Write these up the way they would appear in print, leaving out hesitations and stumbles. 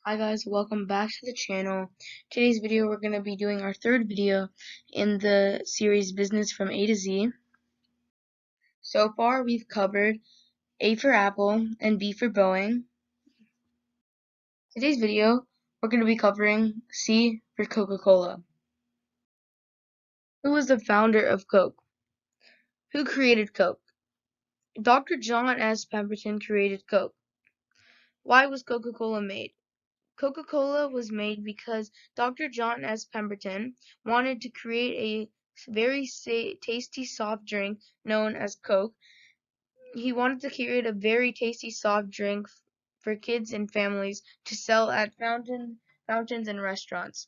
Hi guys, welcome back to the channel. Today's video we're going to be doing our third video in the series Business from A to Z. So far we've covered A for Apple and B for Boeing. Today's video we're going to be covering C for Coca-Cola. Who was the founder of Coke? Who created Coke? Dr. John S. Pemberton created Coke. Why was Coca-Cola made? Coca-Cola was made because Dr. John S. Pemberton wanted to create a very tasty soft drink known as Coke. He wanted to create a very tasty soft drink for kids and families to sell at fountains and restaurants.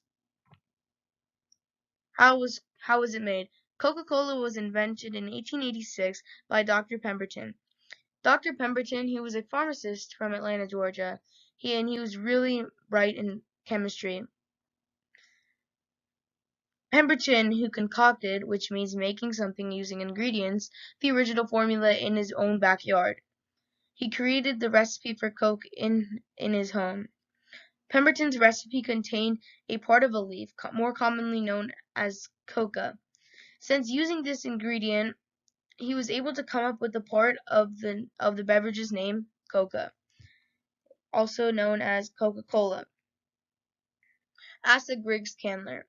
How was it made? Coca-Cola was invented in 1886 by Dr. Pemberton. Dr. Pemberton, he was a pharmacist from Atlanta, Georgia. He was really bright in chemistry. Pemberton, who concocted, which means making something using ingredients, the original formula in his own backyard. He created the recipe for Coke in his home. Pemberton's recipe contained a part of a leaf, more commonly known as coca. Since using this ingredient, he was able to come up with the part of the beverage's name, Coca, also known as Coca-Cola. Asa Griggs Candler.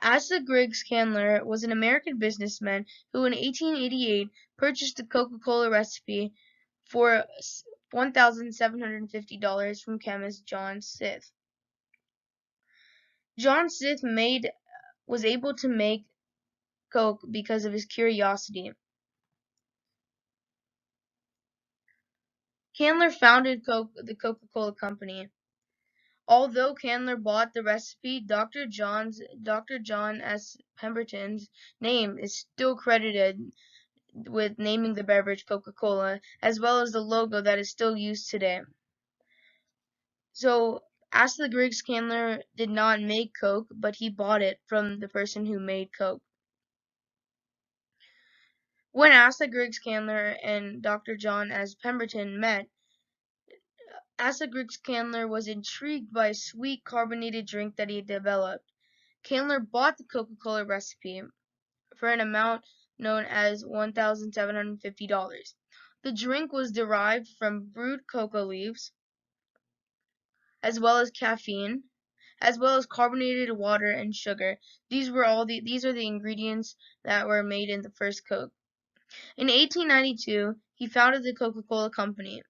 Asa Griggs Candler was an American businessman who in 1888 purchased the Coca-Cola recipe for $1,750 from chemist John Sith. John Sith was able to make Coke because of his curiosity. Candler founded the Coca-Cola Company. Although Candler bought the recipe, Dr. John S. Pemberton's name is still credited with naming the beverage Coca-Cola, as well as the logo that is still used today. So, Asa Griggs Candler did not make Coke, but he bought it from the person who made Coke. When Asa Griggs Candler and Dr. John S. Pemberton met, Asa Griggs Candler was intrigued by a sweet carbonated drink that he developed. Candler bought the Coca-Cola recipe for an amount known as $1,750. The drink was derived from brewed coca leaves, as well as caffeine, as well as carbonated water and sugar. These are the ingredients that were made in the first Coke. In 1892, he founded the Coca-Cola Company.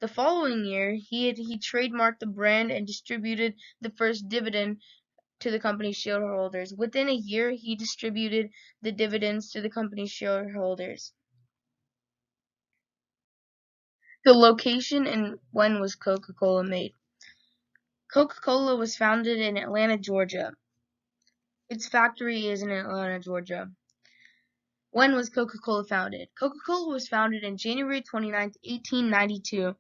The following year, he trademarked the brand and distributed the first dividend to the company's shareholders. Within a year, he distributed the dividends to the company's shareholders. The location and when was Coca-Cola made? Coca-Cola was founded in Atlanta, Georgia. Its factory is in Atlanta, Georgia. When was Coca-Cola founded? Coca-Cola was founded on January 29, 1892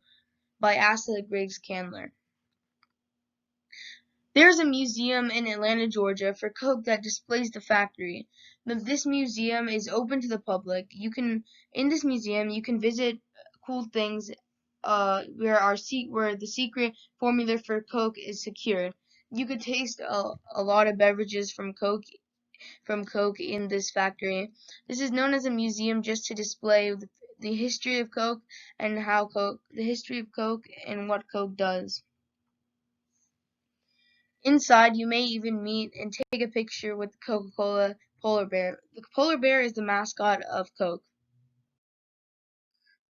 by Asa Griggs Candler. There is a museum in Atlanta, Georgia for Coke that displays the factory. This museum is open to the public. In this museum you can visit cool things where the secret formula for Coke is secured. You could taste a lot of beverages from Coke in this factory. This is known as a museum just to display the history of Coke and the history of Coke and what Coke does. Inside, you may even meet and take a picture with the Coca-Cola polar bear. The polar bear is the mascot of Coke.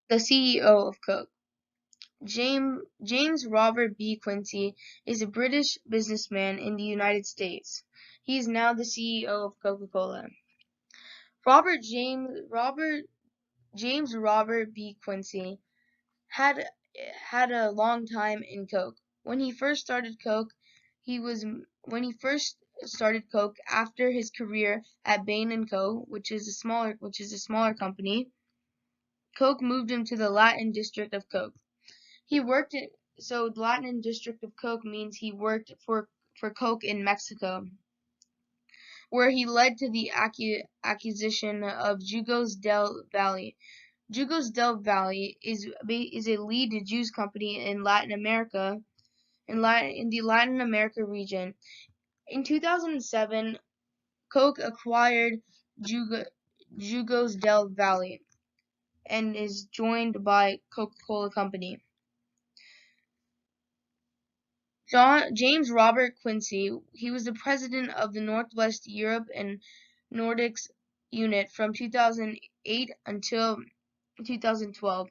The CEO of Coke. James Robert B. Quincy is a British businessman in the United States. He is now the CEO of Coca-Cola. James Robert B. Quincy had a long time in Coke. When he first started Coke after his career at Bain & Co., which is a smaller company, Coke moved him to the Latin district of Coke. So the Latin district of Coke means he worked for Coke in Mexico, where he led to the acquisition of Jugos del Valle. Jugos del Valle is a lead juice company in Latin America in the Latin America region. In 2007, Coke acquired Jugos del Valle and is joined by Coca-Cola Company. James Robert Quincy, he was the president of the Northwest Europe and Nordics unit from 2008 until 2012.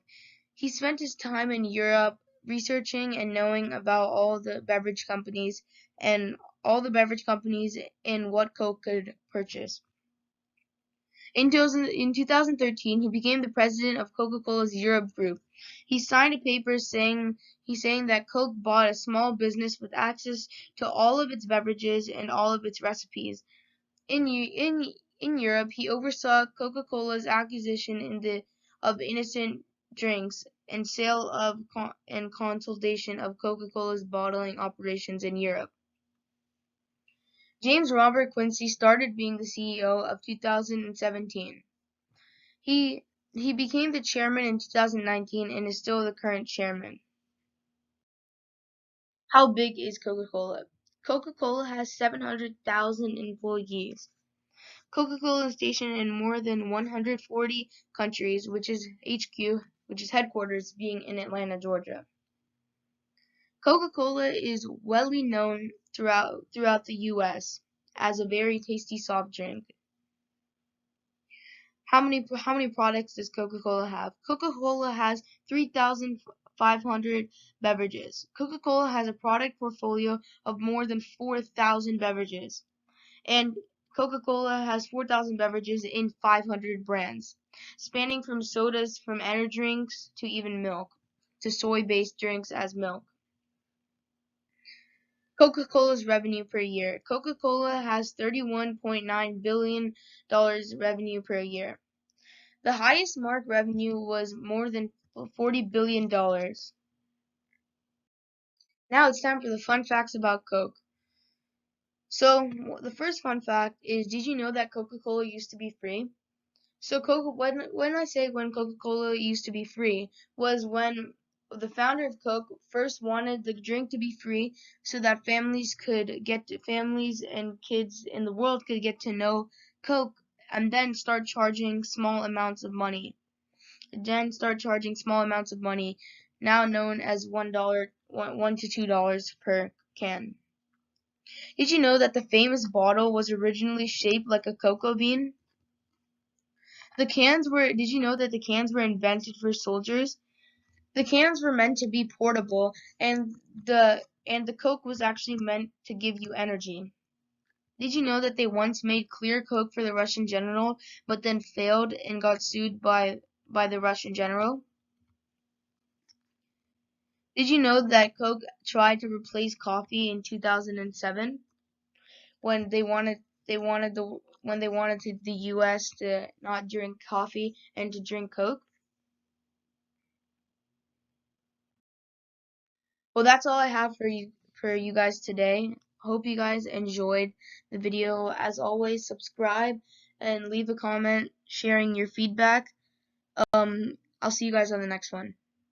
He spent his time in Europe researching and knowing about all the beverage companies and what Coke could purchase. In 2013, he became the president of Coca-Cola's Europe Group. He signed a paper saying that Coke bought a small business with access to all of its beverages and all of its recipes. In Europe, he oversaw Coca-Cola's acquisition of innocent drinks and sale of and consolidation of Coca-Cola's bottling operations in Europe. James Robert Quincy started being the CEO of 2017. He became the chairman in 2019 and is still the current chairman. How big is Coca-Cola? Coca-Cola has 700,000 employees. Coca-Cola is stationed in more than 140 countries, which is headquarters being in Atlanta, Georgia. Coca-Cola is well known throughout the U.S. as a very tasty soft drink. How many products does Coca-Cola have? Coca-Cola has 3,500 beverages. Coca-Cola has a product portfolio of more than 4,000 beverages. And Coca-Cola has 4,000 beverages in 500 brands, spanning from sodas from energy drinks to even milk, to soy-based drinks as milk. Coca-Cola's revenue per year. Coca-Cola has $31.9 billion revenue per year. The highest mark revenue was more than $40 billion. Now it's time for the fun facts about Coke. So the first fun fact is, did you know that Coca-Cola used to be free? So when I say when Coca-Cola used to be free, was when the founder of Coke first wanted the drink to be free so that families and kids in the world could get to know Coke and then start charging small amounts of money. Now known as $1 to $2 per can. Did you know that the famous bottle was originally shaped like a cocoa bean? Did you know that the cans were invented for soldiers? The cans were meant to be portable, and the Coke was actually meant to give you energy. Did you know that they once made clear Coke for the Russian general, but then failed and got sued by the Russian general? Did you know that Coke tried to replace coffee in 2007 when they wanted the US to not drink coffee and to drink Coke? Well, that's all I have for you guys today. Hope you guys enjoyed the video. As always, subscribe and leave a comment sharing your feedback. I'll see you guys on the next one.